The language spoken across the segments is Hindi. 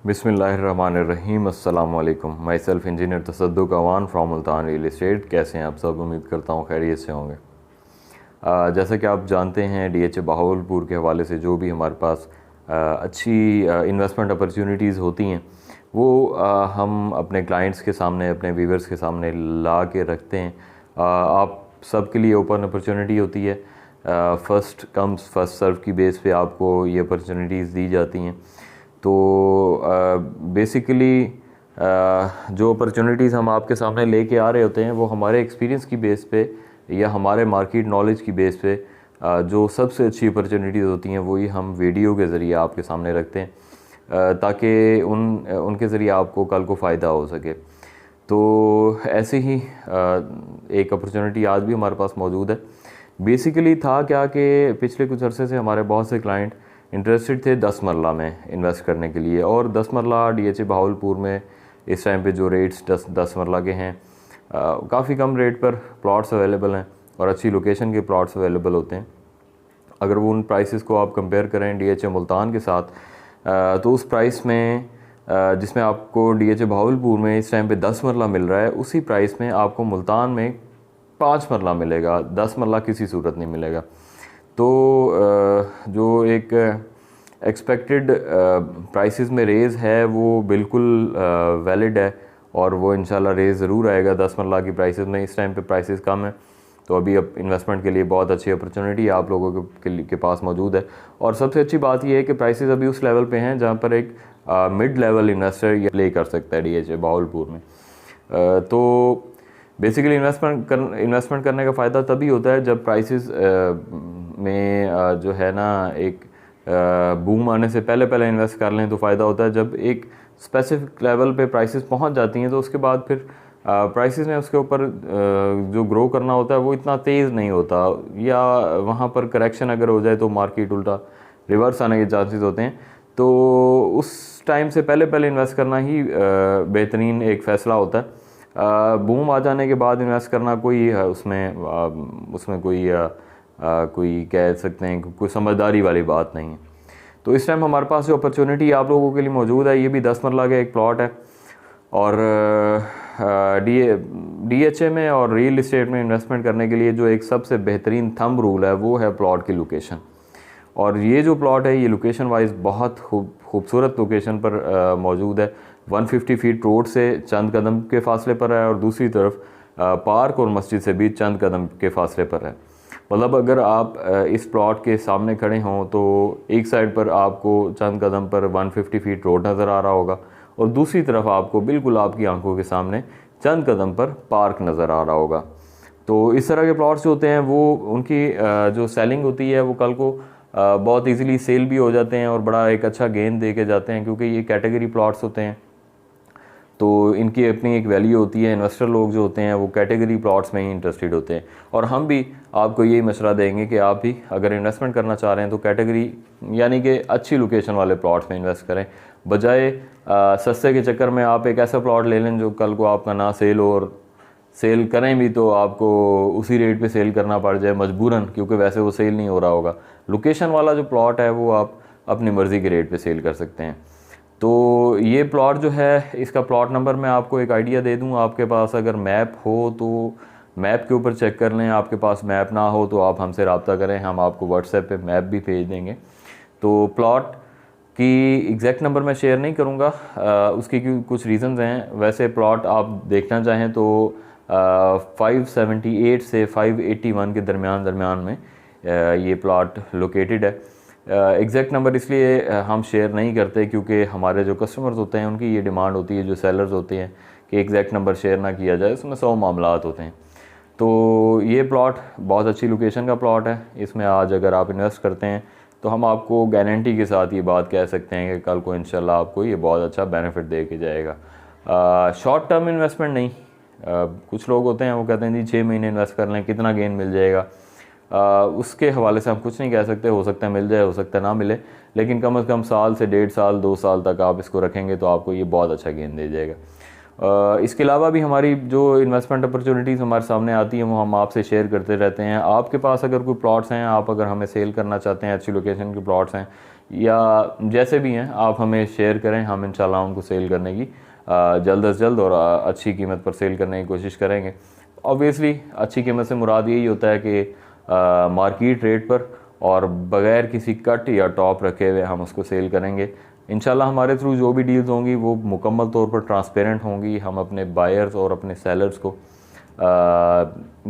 बिस्मिल्लाहिर्रहमानिर्रहीम। अस्सलाम वालेकुम। Myself engineer Tasadduq Awan from Multan real estate. कैसे हैं आप सब? उम्मीद करता हूँ खैरियत से होंगे। जैसा कि आप जानते हैं, डीएचए बहावलपुर के हवाले से जो भी हमारे पास अच्छी इन्वेस्टमेंट अपॉर्चुनिटीज़ होती हैं वो हम अपने क्लाइंट्स के सामने, अपने व्यूअर्स के सामने ला के रखते हैं। आप सब के लिए ओपन अपॉर्चुनिटी होती है। फ़र्स्ट कम्स फर्स्ट सर्व की बेस पे आपको ये अपॉर्चुनिटीज़ दी जाती हैं। तो बेसिकली जो अपॉर्चुनिटीज़ हम आपके सामने लेके आ रहे होते हैं वो हमारे एक्सपीरियंस की बेस पे या हमारे मार्केट नॉलेज की बेस पे जो सबसे अच्छी अपॉर्चुनिटीज़ होती हैं वही हम वीडियो के ज़रिए आपके सामने रखते हैं ताकि उनके ज़रिए आपको कल को फ़ायदा हो सके। तो ऐसे ही एक अपॉर्चुनिटी आज भी हमारे पास मौजूद है। बेसिकली था क्या कि पिछले कुछ अरसे से हमारे बहुत से क्लाइंट इंटरेस्टेड थे 10 मरला में इन्वेस्ट करने के लिए, और 10 मरला डीएचए बहावलपुर में इस टाइम पे जो रेट्स 10 मरला के हैं, काफ़ी कम रेट पर प्लॉट्स अवेलेबल हैं और अच्छी लोकेशन के प्लॉट्स अवेलेबल होते हैं। अगर वो उन प्राइसेस को आप कंपेयर करें डीएचए मुल्तान के साथ, तो उस प्राइस में जिसमें आपको डीएचए बहावलपुर में इस टाइम पे 10 मरला मिल रहा है, उसी प्राइस में आपको मुल्तान में 5 मरला मिलेगा। 10 मरला किसी सूरत नहीं मिलेगा। तो जो एक एक्सपेक्टेड प्राइसेस में रेज़ है वो बिल्कुल वैलिड है और वो इंशाल्लाह रेज़ ज़रूर आएगा 10 मरला की प्राइसेस में। इस टाइम पे प्राइसेस कम है, तो अभी अब इन्वेस्टमेंट के लिए बहुत अच्छी अपॉर्चुनिटी आप लोगों के पास मौजूद है। और सबसे अच्छी बात यह है कि प्राइसेस अभी उस लेवल पे हैं जहाँ पर एक मिड लेवल इन्वेस्टर ये प्ले कर सकता है डीएचए बहावलपुर में। तो बेसिकली इन्वेस्टमेंट करने का फ़ायदा तभी होता है जब प्राइसेस में जो है ना एक बूम आने से पहले इन्वेस्ट कर लें तो फ़ायदा होता है। जब एक स्पेसिफिक लेवल पे प्राइसेस पहुंच जाती हैं तो उसके बाद फिर प्राइसेस में उसके ऊपर जो ग्रो करना होता है वो इतना तेज़ नहीं होता, या वहाँ पर करेक्शन अगर हो जाए तो मार्केट उल्टा रिवर्स आने के चांसेस होते हैं। तो उस टाइम से पहले इन्वेस्ट करना ही बेहतरीन एक फ़ैसला होता है। बूम आ जाने के बाद इन्वेस्ट करना कोई उसमें कोई कह सकते हैं कोई समझदारी वाली बात नहीं है। तो इस टाइम हमारे पास जो अपॉर्चुनिटी आप लोगों के लिए मौजूद है, ये भी 10 मरला का एक प्लॉट है। और डीएचए में और रियल इस्टेट में इन्वेस्टमेंट करने के लिए जो एक सबसे बेहतरीन थंब रूल है वो है प्लॉट की लोकेशन। और ये जो प्लॉट है ये लोकेशन वाइज बहुत खूबसूरत लोकेशन पर मौजूद है। 150 फीट रोड से चंद कदम के फासले पर है और दूसरी तरफ पार्क और मस्जिद से भी चंद कदम के फासले पर है। मतलब अगर आप इस प्लॉट के सामने खड़े हों तो एक साइड पर आपको चंद कदम पर 150 फीट रोड नज़र आ रहा होगा और दूसरी तरफ आपको बिल्कुल आपकी आंखों के सामने चंद कदम पर पार्क नज़र आ रहा होगा। तो इस तरह के प्लॉट्स जो होते हैं वो उनकी जो सेलिंग होती है वो कल को बहुत इजीली सेल भी हो जाते हैं और बड़ा एक अच्छा गेन दे के जाते हैं, क्योंकि ये कैटेगरी प्लॉट्स होते हैं तो इनकी अपनी एक वैल्यू होती है। इन्वेस्टर लोग जो होते हैं वो कैटेगरी प्लॉट्स में ही इंटरेस्टेड होते हैं, और हम भी आपको यही मशवरा देंगे कि आप भी अगर इन्वेस्टमेंट करना चाह रहे हैं तो कैटेगरी यानी कि अच्छी लोकेशन वाले प्लॉट्स में इन्वेस्ट करें, बजाय सस्ते के चक्कर में आप एक ऐसा प्लॉट ले लें जो कल को आपका ना सेल हो, और सेल करें भी तो आपको उसी रेट पे सेल करना पड़ जाए मजबूरन, क्योंकि वैसे वो सेल नहीं हो रहा होगा। लोकेशन वाला जो प्लॉट है वो आप अपनी मर्ज़ी के रेट पे सेल कर सकते हैं। तो ये प्लॉट जो है, इसका प्लॉट नंबर मैं आपको एक आइडिया दे दूं। आपके पास अगर मैप हो तो मैप के ऊपर चेक कर लें, आपके पास मैप ना हो तो आप हमसे रब्ता करें, हम आपको व्हाट्सएप पे मैप भी भेज देंगे। तो प्लॉट की एग्जैक्ट नंबर मैं शेयर नहीं करूँगा, उसकी कुछ रीज़न्स हैं। वैसे प्लॉट आप देखना चाहें तो 578 से 581 के दरमियान में ये प्लॉट लोकेटेड है। एग्जैक्ट नंबर इसलिए हम शेयर नहीं करते क्योंकि हमारे जो कस्टमर्स होते हैं उनकी ये डिमांड होती है, जो सेलर्स होते हैं, कि एग्जैक्ट नंबर शेयर ना किया जाए, उसमें 100 मामलात होते हैं। तो ये प्लॉट बहुत अच्छी लोकेशन का प्लॉट है। इसमें आज अगर आप इन्वेस्ट करते हैं तो हम आपको गारंटी के साथ ये बात कह सकते हैं कि कल को इंशाल्लाह आपको ये बहुत अच्छा बेनिफिट दे के जाएगा। शॉर्ट टर्म इन्वेस्टमेंट नहीं। कुछ लोग होते हैं वो कहते हैं जी 6 महीने इन्वेस्ट कर लें कितना गेन मिल जाएगा। उसके हवाले से हम कुछ नहीं कह सकते, हो सकता है मिल जाए, हो सकता है ना मिले, लेकिन कम से कम साल से 1.5 साल 2 साल तक आप इसको रखेंगे तो आपको ये बहुत अच्छा गेन दे जाएगा। इसके अलावा भी हमारी जो इन्वेस्टमेंट अपॉर्चुनिटीज़ हमारे सामने आती हैं वो हम आपसे शेयर करते रहते हैं। आपके पास अगर कोई प्लॉट्स हैं, आप अगर हमें सेल करना चाहते हैं, अच्छी लोकेशन के प्लॉट्स हैं या जैसे भी हैं, आप हमें शेयर करें, हम इंशाल्लाह उनको सेल करने की जल्द अज़ जल्द और अच्छी कीमत पर सेल करने की कोशिश करेंगे। ऑब्वियसली अच्छी कीमत से मुराद यही होता है कि मार्केट रेट पर और बग़ैर किसी कट या टॉप रखे हुए हम उसको सेल करेंगे। इंशाल्लाह हमारे थ्रू जो भी डील्स होंगी वो मुकम्मल तौर पर ट्रांसपेरेंट होंगी। हम अपने बायर्स और अपने सेलर्स को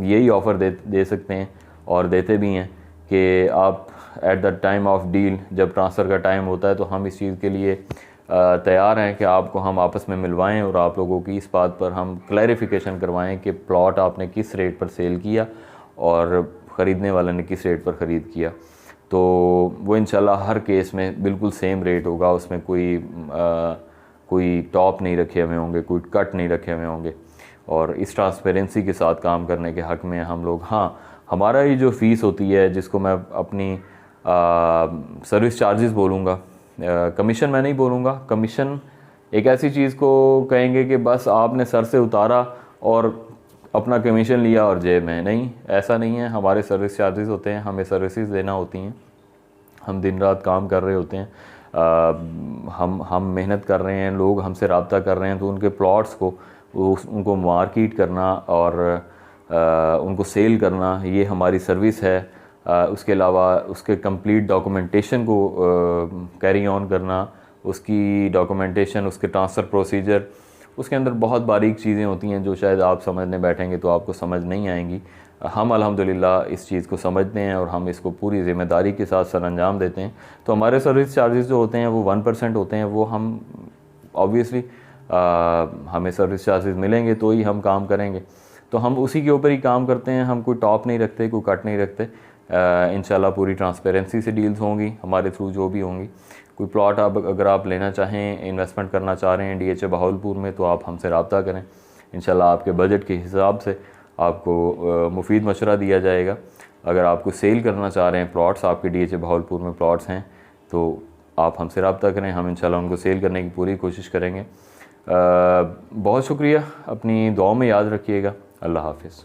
यही ऑफ़र दे सकते हैं और देते भी हैं कि आप at the time of deal, जब ट्रांसफ़र का टाइम होता है, तो हम इस चीज़ के लिए तैयार हैं कि आपको हम आपस में मिलवाएं और आप लोगों की इस बात पर हम क्लैरिफिकेशन करवाएं कि प्लॉट आपने किस रेट पर सेल किया और ख़रीदने वाले ने किस रेट पर ख़रीद किया। तो वो इंशाल्लाह हर केस में बिल्कुल सेम रेट होगा, उसमें कोई टॉप नहीं रखे हुए होंगे, कोई कट नहीं रखे हुए होंगे। और इस ट्रांसपेरेंसी के साथ काम करने के हक़ में हम लोग, हाँ, हमारा ये जो फ़ीस होती है, जिसको मैं अपनी सर्विस चार्जेस बोलूँगा, कमीशन मैं नहीं बोलूँगा। कमीशन एक ऐसी चीज़ को कहेंगे कि बस आपने सर से उतारा और अपना कमीशन लिया और जेब में, नहीं, ऐसा नहीं है। हमारे सर्विस चार्जेस होते हैं, हमें सर्विसेज देना होती हैं, हम दिन रात काम कर रहे होते हैं, हम मेहनत कर रहे हैं, लोग हमसे रब्ता कर रहे हैं, तो उनके प्लॉट्स को उनको मार्केट करना और उनको सेल करना, ये हमारी सर्विस है। उसके अलावा उसके कंप्लीट डॉक्यूमेंटेशन को कैरी ऑन करना, उसकी डॉक्यूमेंटेशन, उसके ट्रांसफ़र प्रोसीजर, उसके अंदर बहुत बारीक चीज़ें होती हैं जो शायद आप समझने बैठेंगे तो आपको समझ नहीं आएंगी। हम अल्हम्दुलिल्लाह इस चीज़ को समझते हैं और हम इसको पूरी ज़िम्मेदारी के साथ सर अंजाम देते हैं। तो हमारे सर्विस चार्जेस जो होते हैं वो 1% होते हैं। वो हम ऑब्वियसली हमें सर्विस चार्जेस मिलेंगे तो ही हम काम करेंगे, तो हम उसी के ऊपर ही काम करते हैं। हम कोई टॉप नहीं रखते, कोई कट नहीं रखते। इंशाल्लाह पूरी ट्रांसपेरेंसी से डील्स होंगी हमारे थ्रू जो भी होंगी। कोई प्लॉट अगर आप लेना चाहें, इन्वेस्टमेंट करना चाह रहे हैं DHA बहावलपुर में, तो आप हमसे रब्ता करें। इंशाल्लाह आपके बजट के हिसाब से आपको मुफीद मशवरा दिया जाएगा। अगर आपको सेल करना चाह रहे हैं प्लॉट्स, आपके DHA बहावलपुर में प्लॉट्स हैं, तो आप हमसे रब्ता करें, हम इंशाल्लाह उनको सेल करने की पूरी कोशिश करेंगे। बहुत शुक्रिया, अपनी दुआ में याद रखिएगा। अल्लाह हाफ़िज़।